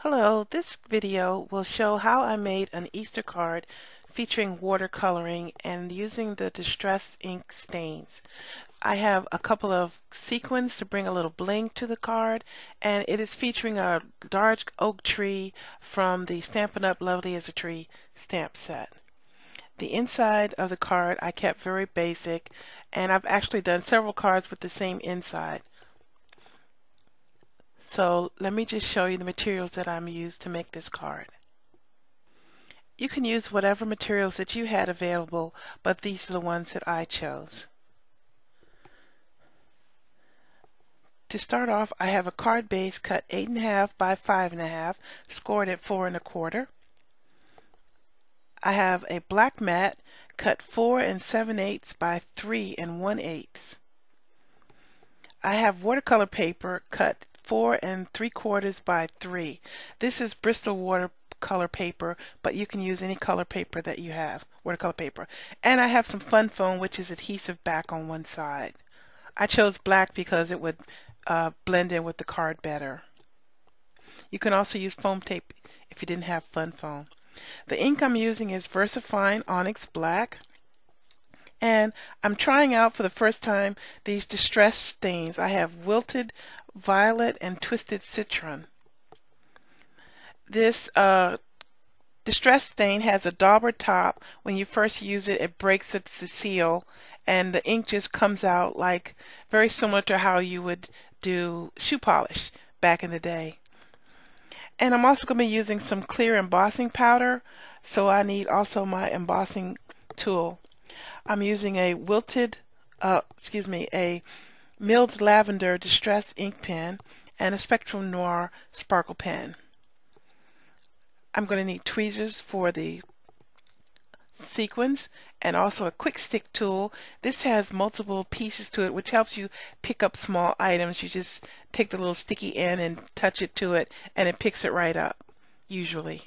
Hello, this video will show how I made an Easter card featuring watercoloring and using the distress ink stains. I have a couple of sequins to bring a little bling to the card, and it is featuring a large oak tree from the Stampin' Up! Lovely as a Tree stamp set. The inside of the card I kept very basic, and I've actually done several cards with the same inside. So let me just show you the materials that I'm used to make this card. You can use whatever materials that you had available, but these are the ones that I chose. To start off, I have a card base cut 8.5 by 5.5, scored at 4 1/4. I have a black mat cut 4 7/8 by 3 1/8. I have watercolor paper cut 4 3/4 by 3. This is Bristol watercolor paper, but you can use any color paper that you have, watercolor paper. And I have some fun foam, which is adhesive back on one side. I chose black because it would blend in with the card better. You can also use foam tape if you didn't have fun foam. The ink I'm using is Versafine Onyx Black. And I'm trying out for the first time these distress stains. I have Wilted, Violet, and Twisted Citron. This distress stain has a dauber top. When you first use it, it breaks the seal, and the ink just comes out like very similar to how you would do shoe polish back in the day. And I'm also going to be using some clear embossing powder, so I need also my embossing tool. I'm using a a milled lavender distress ink pen and a Spectrum Noir sparkle pen. I'm going to need tweezers for the sequins and also a quick stick tool. This has multiple pieces to it, which helps you pick up small items. You just take the little sticky end and touch it to it, and it picks it right up, usually.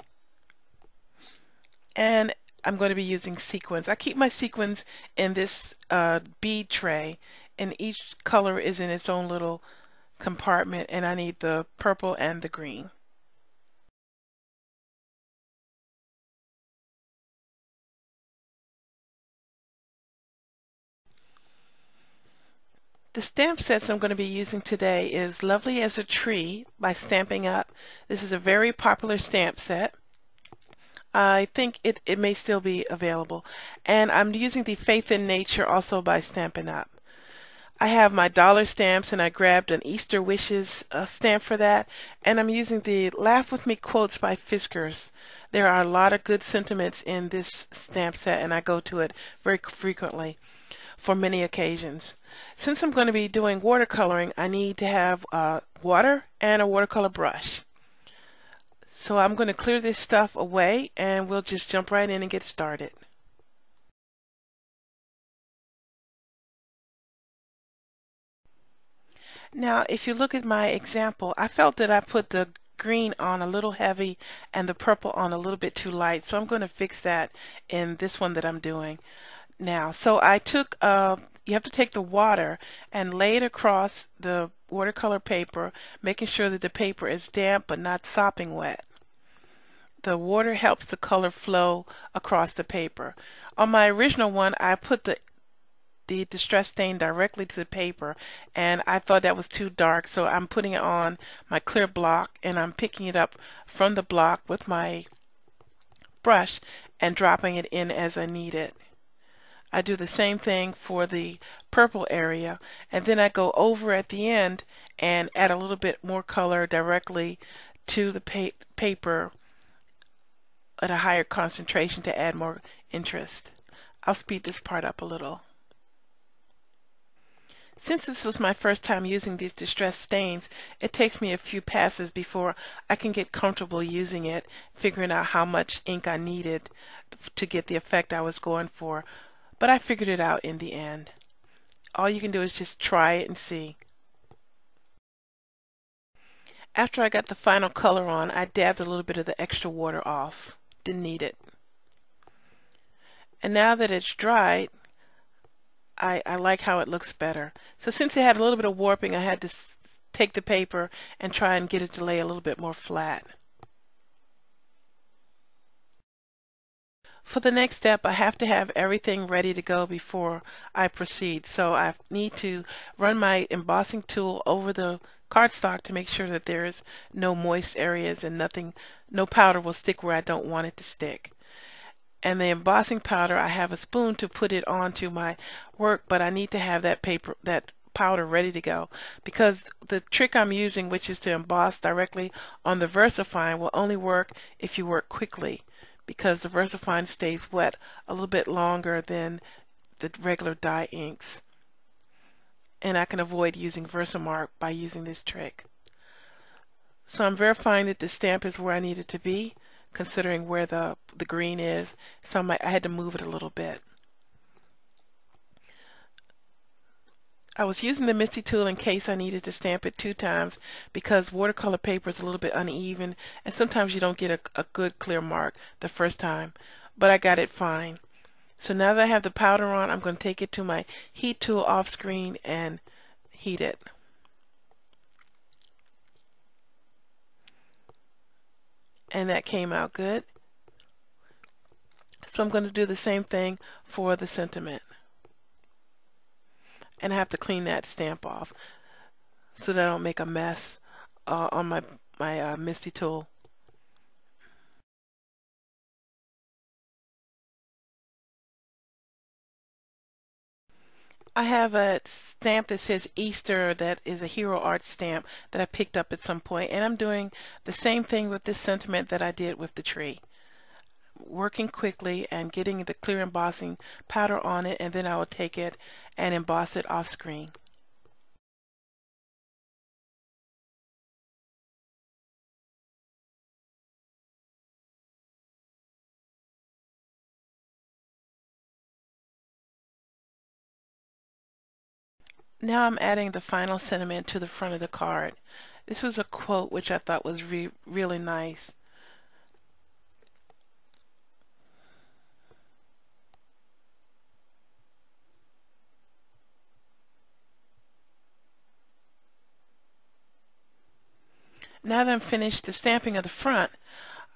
And I'm going to be using sequins. I keep my sequins in this bead tray, and each color is in its own little compartment, and I need the purple and the green. The stamp sets I'm going to be using today is Lovely as a Tree by Stampin' Up! This is a very popular stamp set. I think it may still be available. And I'm using the Faith in Nature also by Stampin' Up! I have my dollar stamps, and I grabbed an Easter Wishes stamp for that. And I'm using the Laugh With Me quotes by Fiskars. There are a lot of good sentiments in this stamp set, and I go to it very frequently for many occasions. Since I'm going to be doing watercoloring, I need to have water and a watercolor brush. So I'm going to clear this stuff away, and we'll just jump right in and get started. Now, if you look at my example, I felt that I put the green on a little heavy and the purple on a little bit too light, so I'm going to fix that in this one that I'm doing now. So I took, you have to take the water and lay it across the watercolor paper, making sure that the paper is damp but not sopping wet. The water helps the color flow across the paper. On my original one, I put the distress stain directly to the paper, and I thought that was too dark, so I'm putting it on my clear block, and I'm picking it up from the block with my brush and dropping it in as I need it. I do the same thing for the purple area, and then I go over at the end and add a little bit more color directly to the paper at a higher concentration to add more interest. I'll speed this part up a little. Since this was my first time using these distress stains, it takes me a few passes before I can get comfortable using it, figuring out how much ink I needed to get the effect I was going for. But I figured it out in the end. All you can do is just try it and see. After I got the final color on, I dabbed a little bit of the extra water off. Didn't need it. And now that it's dried, I like how it looks better. So since it had a little bit of warping, I had to take the paper and try and get it to lay a little bit more flat. For the next step, I have to have everything ready to go before I proceed. So I need to run my embossing tool over the cardstock to make sure that there is no moist areas and no powder will stick where I don't want it to stick. And the embossing powder, I have a spoon to put it onto my work, but I need to have that powder ready to go, because the trick I'm using, which is to emboss directly on the Versafine, will only work if you work quickly, because the Versafine stays wet a little bit longer than the regular dye inks. And I can avoid using Versamark by using this trick. So I'm verifying that the stamp is where I need it to be, considering where the green is. So I had to move it a little bit. I was using the Misty tool in case I needed to stamp it 2 times, because watercolor paper is a little bit uneven and sometimes you don't get a good clear mark the first time, but I got it fine. So now that I have the powder on, I'm going to take it to my heat tool off screen and heat it. And that came out good. So I'm going to do the same thing for the sentiment. And I have to clean that stamp off so that I don't make a mess on my Misty tool. I have a stamp that says Easter that is a Hero Art stamp that I picked up at some point, and I'm doing the same thing with this sentiment that I did with the tree. Working quickly and getting the clear embossing powder on it, and then I will take it and emboss it off screen. Now I'm adding the final sentiment to the front of the card. This was a quote which I thought was really nice. Now that I'm finished the stamping of the front,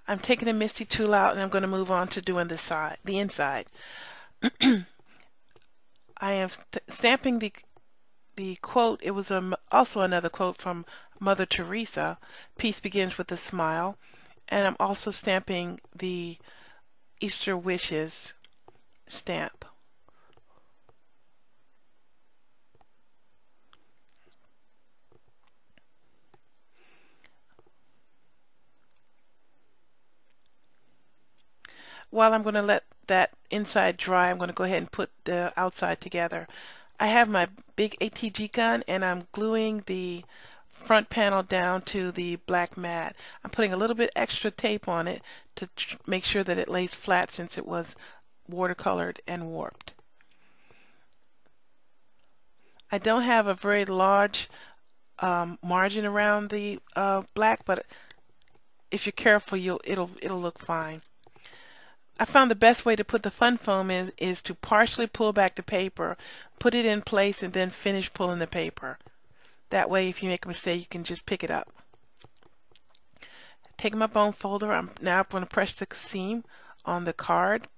I'm taking the Misty tool out and I'm going to move on to doing the inside. I am stamping the quote. It was also another quote from Mother Teresa, "Peace begins with a smile," and I'm also stamping the Easter wishes stamp. While I'm going to let that inside dry, I'm going to go ahead and put the outside together. I have my big ATG gun and I'm gluing the front panel down to the black mat. I'm putting a little bit extra tape on it to make sure that it lays flat, since it was watercolored and warped. I don't have a very large margin around the black, but if you're careful, it'll look fine. I found the best way to put the fun foam is to partially pull back the paper, put it in place, and then finish pulling the paper. That way, if you make a mistake, you can just pick it up. Take my bone folder. I'm now going to press the seam on the card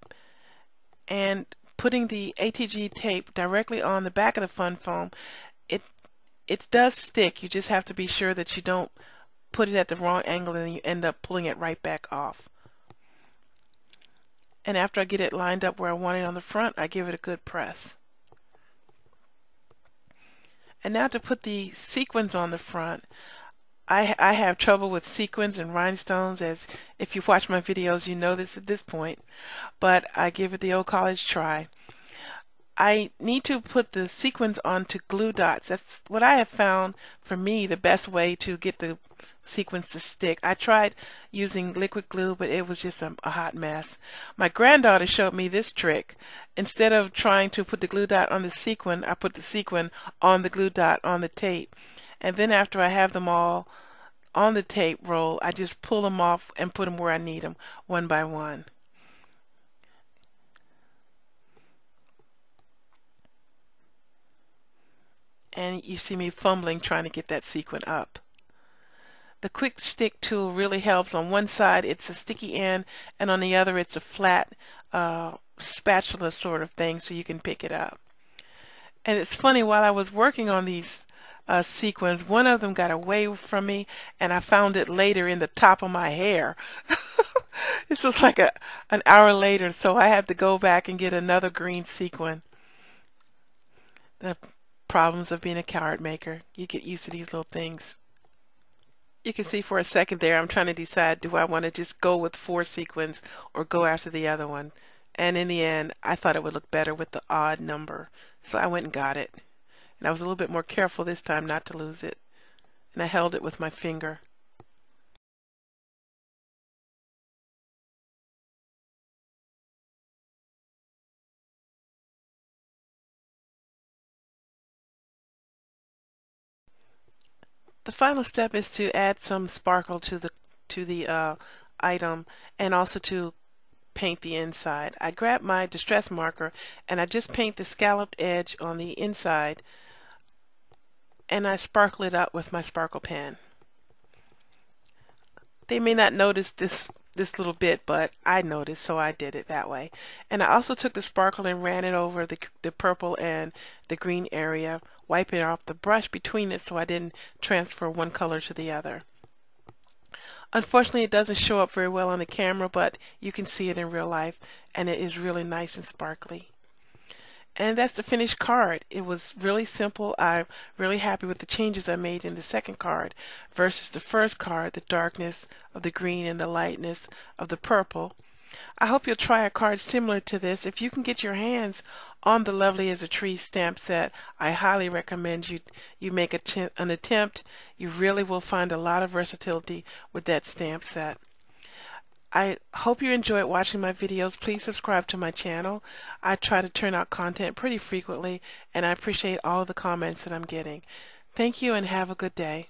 and putting the ATG tape directly on the back of the fun foam. It does stick. You just have to be sure that you don't put it at the wrong angle and you end up pulling it right back off. And after I get it lined up where I want it on the front, I give it a good press. And now to put the sequins on the front. I have trouble with sequins and rhinestones, as if you watch my videos you know this at this point, but I give it the old college try. I need to put the sequins onto glue dots. That's what I have found, for me, the best way to get the sequins to stick. I tried using liquid glue, but it was just a hot mess. My granddaughter showed me this trick. Instead of trying to put the glue dot on the sequin, I put the sequin on the glue dot on the tape. And then after I have them all on the tape roll, I just pull them off and put them where I need them, one by one. And you see me fumbling trying to get that sequin up. The quick stick tool really helps. On one side it's a sticky end and on the other it's a flat spatula sort of thing so you can pick it up. And it's funny, while I was working on these sequins, one of them got away from me, and I found it later in the top of my hair. This was like an hour later, so I had to go back and get another green sequin. The problems of being a card maker. You get used to these little things. You can see for a second there I'm trying to decide, do I want to just go with 4 sequins or go after the other one? And in the end, I thought it would look better with the odd number. So I went and got it. And I was a little bit more careful this time not to lose it. And I held it with my finger. The final step is to add some sparkle to the item, and also to paint the inside. I grab my distress marker and I just paint the scalloped edge on the inside, and I sparkle it out with my sparkle pen. They may not notice this little bit, but I noticed, so I did it that way. And I also took the sparkle and ran it over the purple and the green area, wiping off the brush between it so I didn't transfer one color to the other. Unfortunately, it doesn't show up very well on the camera, but you can see it in real life, and it is really nice and sparkly. And that's the finished card. It was really simple. I'm really happy with the changes I made in the second card versus the first card, the darkness of the green and the lightness of the purple. I hope you'll try a card similar to this. If you can get your hands on the Lovely as a Tree stamp set, I highly recommend you make an attempt. You really will find a lot of versatility with that stamp set. I hope you enjoyed watching my videos. Please subscribe to my channel. I try to turn out content pretty frequently, and I appreciate all of the comments that I'm getting. Thank you and have a good day.